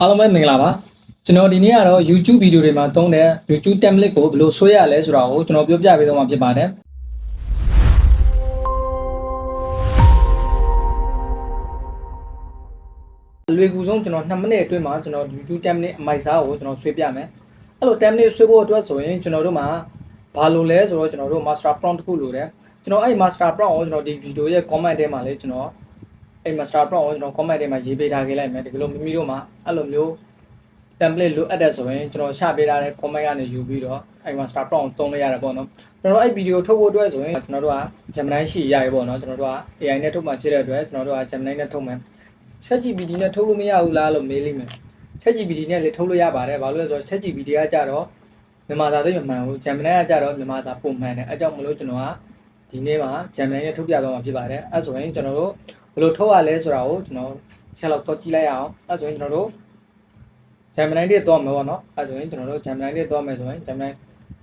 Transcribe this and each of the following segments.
အားလုံးပဲမင်္ဂလာပါကျွန်တော်ဒီနေ့ကတော့ YouTube ဗီဒီယိုတွေမှာသုံးတဲ့ YouTube template ကိုဘယ်လိုဆွဲရလဲဆိုတာကိုကျွန်တော်ပြောပြပေးသွားမှာဖြစ်ပါတယ်လွယ်ကူဆုံးကျွန်တော်2မိနစ်အတွင်းမှာကျွန်တော် YouTube template အမိုက်စားကိုကျွန်တော်ဆွဲပြမယ်အဲ့လို template ဆွဲဖို့အတွက်ဆိုရင်ကျွန်တော်တို့မှာဘာလို့လဲဆိုတော့ကျွန်တော်တို့ master prompt တစ်ခုလိုတယ်ကျွန်တော်အဲ့ master prompt ကိုကျွန်တော်ဒီဗီဒီယိုရဲ့ comment ထဲမှာလည်းကျွန်တော်အဲ့ master prompt ကိုကျွန်တော် comment ထဲမှာရေးပေးထားခဲ့လိုက်မယ်ဒီလိုမိမိတို့မှာအဲ့လိုမျိုးtemplate လိုအပ်တဲ့ဆိုရင်ကျွန်တော်ချပေးထားတဲ့ comment ကနေယူပြီးတော့အဲ့ master prompt သုံးလိုက်ရတာပေါ့နော်ကျွန်တော်အဲ့ဗီဒီယိုထုတ်ဖို့အတွက်ဆိုရင်ကျွန်တော်တို့က Gemini ရှိရရပေါ့နော်ကျွန်တော်တို့က AI နဲ့ထုတ်မှဖြစ်တဲ့အတွက်ကျွန်တော်တို့က Gemini နဲ့ထုတ်မယ် ChatGPT နဲ့ထုတ်လို့မရဘူးလားလို့မေးလိမ့်မယ် ChatGPT နဲ့လည်းထုတ်လို့ရပါတယ်ဘာလို့လဲဆိုတော့ ChatGPT ကကြတော့မြန်မာစာသိမမှန်ဘူး Gemini ကကြတော့မြန်မာစာပုံမှန်တယ်အဲကြောင့်မလို့ကျွန်တော်ကဒီနေ့မှာ Gemini နဲ့ထုတ်ပြသွားမှာဖြစ်ပါတယ်အဲဆိုရင်ကျွန်တော်တို့ဘယ်လိုထုတ်ရလဲဆိုတာကိုကျွန်တော်ဆက်လောက်တော့ကြည့်လိုက်ရအောင်အဲဆိုရင်ကျွန်တော်တို့Gemini တွေတော့မယ်ပေါ့နော်အဲဆိုရင်ကျွန်တော်တို့ Gemini တွေတော့မယ်ဆိုရင် Gemini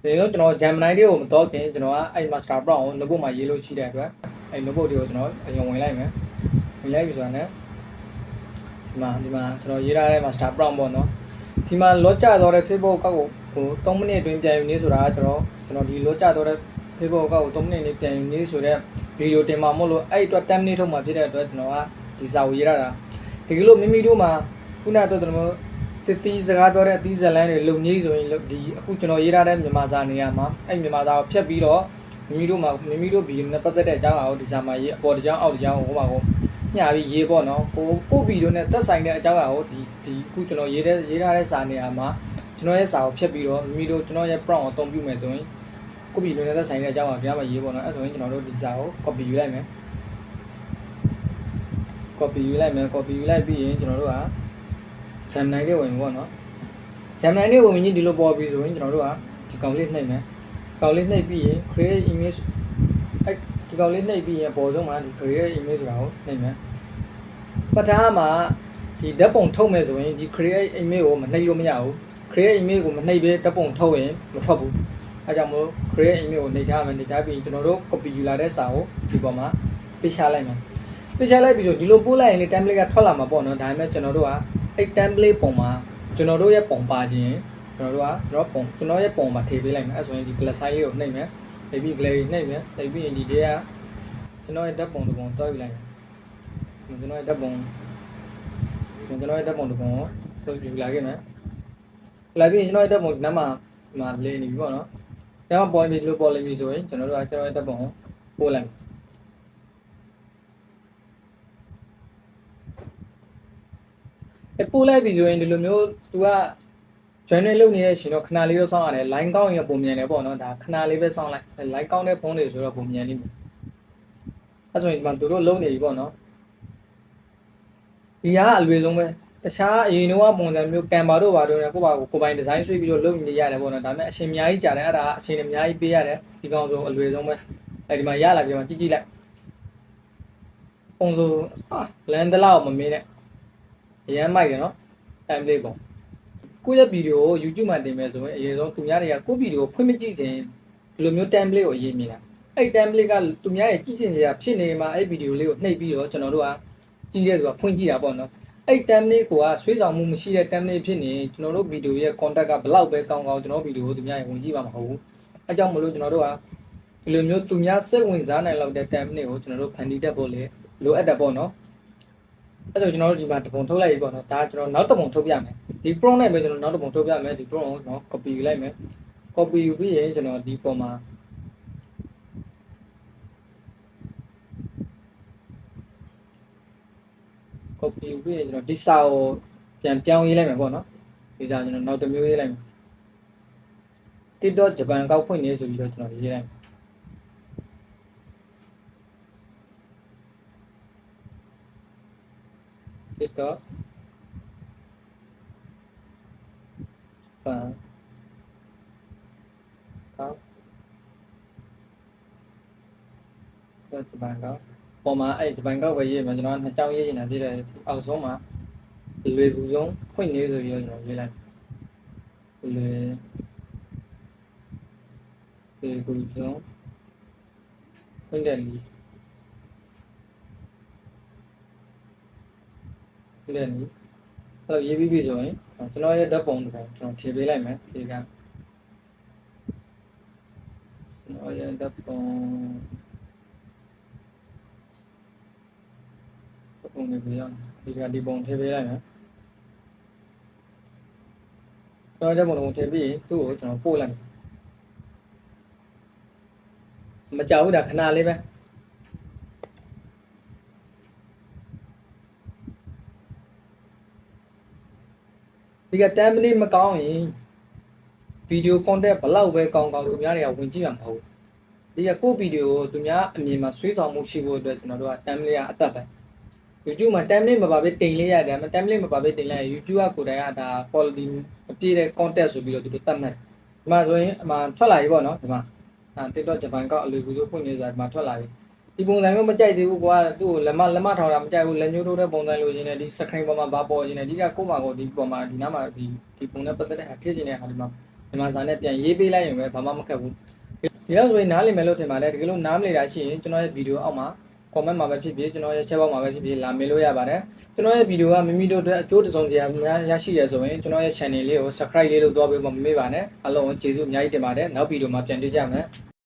ဒီလိုကျွန်တော် Gemini တွေကိုမတော့ခင်ကျွန်တော်ကအဲ့ master prompt ကို notebook မှာရေးလို့ရှိတဲ့အတွက်အဲ့ notebook တွေကိုကျွန်တော်အရင်ဝင်လိုက်မယ်ဝင်လိုက်ပြီဆိုတာနဲ့ဒီမှာကျွန်တော်ရေးထားတဲ့ master prompt ပေါ့နော်ဒီမှာလောကျသွားတဲ့ Facebook ကောက်ကို3မိနစ်အတွင်းပြန်ယူနေဆိုတာကကျွန်တော်ဒီလောကျသွားတဲ့ Facebook ကောက်ကို3မိနစ်နဲ့ပြန်ယူနေဆိုတဲ့ဗီဒီယိုတင်မှာမို့လို့အဲ့အတွက်10မိနစ်ထုတ်မှာဖြစ်တဲ့အတွက်ကျွန်တော်ကဒီစာကိုရေးရတာဒီလိုမိမိတို့မှာခုနကတော့ကျွန်တော်တီးစကားပြောတဲ့အသီးဇလန်းတွေလုံကြီးဆိုရင်ဒီအခုကျွန်တော်ရေးထားတဲ့မြန်မာစာနေရာမှာအဲ့မြန်မာစာကိုဖြတ်ပြီးတော့မိမိတို့ဗီဒီယိုနဲ့ပတ်သက်တဲ့အကြောင်းအရာကိုဒီစာမှာရေးအပေါ်တစ်ကြောင်းအောက်တစ်ကြောင်းဟိုမှာကိုညှပြီးရေးပေါ့နော်ကိုဗီဒီယိုနဲ့သက်ဆိုင်တဲ့အကြောင်းအရာကိုဒီအခုကျွန်တော်ရေးထားတဲ့စာနေရာမှာကျွန်တော်ရဲ့စာကိုဖြတ်ပြီးတော့မိမိတို့ကျွန်တော်ရဲ့ prompt ကိုအသုံးပြုမယ်ဆိုရင်ကိုဗီဒီယိုနဲ့သက်ဆိုင်တဲ့အကြောင်းအရာပြမှာရေးပေါ့နော်အဲ့ဆိုရင်ကျွန်တော်တို့ဒီစာကို copy ယူလိုက်မယ် copy ယူလိုက်ပြီးရင်ကျွန်တော်တို့ကGemini တွေဝင်ပေါ့နော် Gemini တွေဝင်ရင်ဒီလိုပေါ်ပြီးဆိုရင်ကျွန်တော်တို့ကဒီကောင်လေးနှိပ်မယ်ကောင်လေးနှိပ်ပြီးရင် create image အဲ့ဒီကောင်လေးနှိပ်ပြီးရင်ပေါ်ဆုံးမှာဒီ create image ဆိုတာကိုနှိပ်မယ်ပထမမှာဒီဓာတ်ပုံထုတ်မယ်ဆိုရင်ဒီ create image ကိုမနှိပ်လို့မရဘူး create image ကိုမနှိပ်ဘဲဓာတ်ပုံထုတ်ရင်မထွက်ဘူးအဲကြောင့်မို့ create image ကိုနှိပ်ထားမယ်နှိပ်ထားပြီးကျွန်တော်တို့ copy ယူလာတဲ့စာကိုဒီပေါ်မှာပေးချလိုက်မယ်ပေးချလိုက်ပြီးဆိုဒီလိုပို့လိုက်ရင်လေ template ကထွက်လာမှာပေါ့နော်ဒါပေမဲ့ကျွန်တော်တို့ကအဲ့ template ပုံမှာကျွန်တော်တို့ရဲ့ပုံပါခြင်းကျွန်တော်ရဲ့ပုံမှာထည့်ပေးလိုက်မယ်အဲဆိုရင်ဒီ plus sign လေးကိုနှိပ်မယ်နှိပ်ပြီး glare နှိပ်မယ်နှိပ်ပြီးရင်ဒီထဲကကျွန်တော်ရဲ့ဓာတ်ပုံတစ်ပုံတောက်ယူလိုက်မယ်ကျွန်တော်ရဲ့ဓာတ်ပုံတစ်ပုံကိုယူလာခဲ့မယ်လာပြီးကျွန်တော်ရဲ့ဓာတ်ပုံနမ်းမှာလဲနေပြီပေါ့နော်ဒါမှပေါ်နေလို့ပေါ်လိမ့်ပြီဆိုရင်ကျွန်တော်တို့ကကျွန်တော်ရဲ့ဓာတ်ပုံကိုပို့လိုက်ပို့လိုက်ပြီဆိုရင်ဒီလိုမျိုး तू က journal လုပ်နေတဲ့ရှင်တော့ခဏလေးတော့စောင့်ရတယ် line ကောင်းရင်ပုံမြန်တယ်ပေါ့နော်ဒါခဏလေးပဲစောင့်လိုက် line ကောင်းတဲ့ဖုန်းတွေဆိုတော့ပုံမြန်လိမ့်မယ်အဲဆိုရင်ဒီမှာသူတို့လုံးနေပြီပေါ့နော်ဒီကအလွယ်ဆုံးပဲတခြားအရင်တော့ပုံစံမျိုး Canva တို့ဘာတို့နဲ့ကိုပိုင် design ဆွဲပြီးတော့လုပ်နေရတယ်ပေါ့နော်ဒါပေမဲ့အရှင်အများကြီးကြာတယ်အဲ့ဒါအရှင်အများကြီးပေးရတယ်ဒီကောင်ဆိုအလွယ်ဆုံးပဲအဲဒီမှာရလာပြီမှာကြည့်လိုက်ပုံဆိုလန်တလောက်မမင်းနဲ့အရန်မိုက်တယ်နော် template ပေါ့ကိုယ့်ရဲ့ဗီဒီယိုကို YouTube မှာတင်မယ်ဆိုရင်အရင်ဆုံးသူများတွေကကိုယ့်ဗီဒီယိုကိုဖွင့်မကြည့်ခင်ဒီလိုမျိုး template ကိုအရေးမြင်တာအဲ့ template ကသူများရဲ့ကြည့်စင်စရာဖြစ်နေမှာအဲ့ဗီဒီယိုလေးကိုနှိပ်ပြီးတော့ကျွန်တော်တို့ကကြည့်ရဲဆိုတာဖွင့်ကြည့်တာပေါ့နော်အဲ့ template ကိုဆွေးဆောင်မှုမရှိတဲ့ template ဖြစ်နေကျွန်တော်တို့ဗီဒီယိုရဲ့ content ကဘလောက်ပဲကောင်းကျွန်တော်ဗီဒီယိုကိုသူများရဲ့ဝင်ကြည့်မှာမဟုတ်ဘူးအဲကြောင့်မလို့ကျွန်တော်တို့ကဒီလိုမျိုးသူများစိတ်ဝင်စားနိုင်လောက်တဲ့ template ကိုကျွန်တော်တို့ဖန်တီးတတ်ဖို့လေလိုအပ်တယ်ပေါ့နော်အဲ့ဆိုကျွန်တော်တို့ဒီမှာတပုံထုတ်လိုက်ပြီပေါ့နော်ဒါကျွန်တော်နောက်တပုံထုတ်ပြမယ်ဒီ prompt နဲ့ပဲကျွန်တော်နောက်တပုံထုတ်ပြမယ်ဒီ prompt ကိုကျွန်တော် copy ယူလိုက်မယ် copy ယူပြီးရင်ကျွန်တော်ဒီပုံမှာcopy ယူပြီးရင်ကျွန်တော်ဒီစာကိုပြန်ပြောင်းရေးလိုက်မယ်ပေါ့နော်ဒီစာကျွန်တော်နောက်တစ်မျိုးရေးလိုက်မယ် TikTok ဂျပန်ကောက်ဖွင့်နေဆိုပြီးတော့ကျွန်တော်ရေးလိုက်မယ်TikTok ဂျပန်ကောက်ပေါ်မှာအဲ့ဂျပန်ကောက်ပဲရေးမှာကျွန်တော်နှစ်ကြောင်းရေးနေတာပြည့်တယ်အောက်ဆုံးမှာလွယ်ကူဆုံးဖွင့်နေဆိုပြီးတော့ကျွန်တော်ရေးလိုက်လွယ်ကူဆုံးဖွင့်တယ်လီ အဲ့လိုရေးပြီးပြီဆိုရင်ကျွန်တော်ရဲ့ဓာတ်ပုံတစ်ပုံကျွန်တော်ထည့်ပေးလိုက်မယ်ဒီကကျွန်တော်ရဲ့ဓာတ်ပုံနေပြရဒီကဒီပုံထည့်ပေးလိုက်မယ်ကျွန်တော်ဓာတ်ပုံထည့်ပြီးသူ့ကိုကျွန်တော်ပို့လိုက်မကြောက်ဘူးဒါခဏလေးပဲဒီက10 မိနစ်မကောင်းရင်ဗီဒီယို content ဘလောက်ပဲကောင်းကောင်းသူများတွေကဝင်ကြည့်မှာမဟုတ်ဘူးဒီကကိုဗီဒီယိုကိုသူများအမြင်မှာဆွေးဆောင်မှုရှိဖို့အတွက်ကျွန်တော်တို့က10 မိနစ်ကအသက်ပဲ YouTube မှာ10 မိနစ်မပါဘဲတင်လေးရတယ်10 မိနစ်မပါဘဲတင်လိုက်ရင် YouTube ကကိုယ်တိုင်ကဒါ quality မပြည့်တဲ့ content ဆိုပြီးတော့သူတို့တတ်မှတ်ဒီမှာဆိုရင်အမှထွက်လာပြီပေါ့နော်ဒီမှာTikTok ဂျပန်ကအလွယ်ကူဆုံးဖွင့်နေဆိုတာဒီမှာထွက်လာပြီဒီပုံစံမျိုးမကြိုက်သေးဘူးကွာသူ့ကိုလက်မထောင်တာမကြိုက်ဘူးလက်ညှိုးထိုးတဲ့ပုံစံလိုချင်တယ်ဒီ screen ပေါ်မှာဘာပေါ်ချင်တယ်ဒီကကို့မှာကိုဒီပေါ်မှာဒီနားမှာဒီပုံနဲ့ပတ်သက်တဲ့ဟာထည့်ချင်တဲ့ဟာဒီမှာဇာနဲ့ပြန်ရေးပေးလိုက်ရင်ပဲဘာမှမခက်ဘူးဒီလောက်ဆိုရင်နားလည်မယ်လို့ထင်ပါတယ်ဒီလိုနားမလည်တာရှိရင်ကျွန်တော်ရဲ့ဗီဒီယိုအောက်မှာ comment မှာပဲဖြစ်ဖြစ်ကျွန်တော်ရဲ့ share box မှာပဲဖြစ်ဖြစ်လာမေးလို့ရပါတယ်ကျွန်တော်ရဲ့ဗီဒီယိုကမိမိတို့အတွက်အကျိုးတစုံတရာများရရှိရဆိုရင်ကျွန်တော်ရဲ့ channel လေးကို subscribe လေးလုပ်သွားပေးဖို့မမေ့ပါနဲ့အားလုံးကျေးဇူးအများကြီးတင်ပါတယ်နောက်ဗီဒီယိုမှာပြန်တွေ့ကြမယ်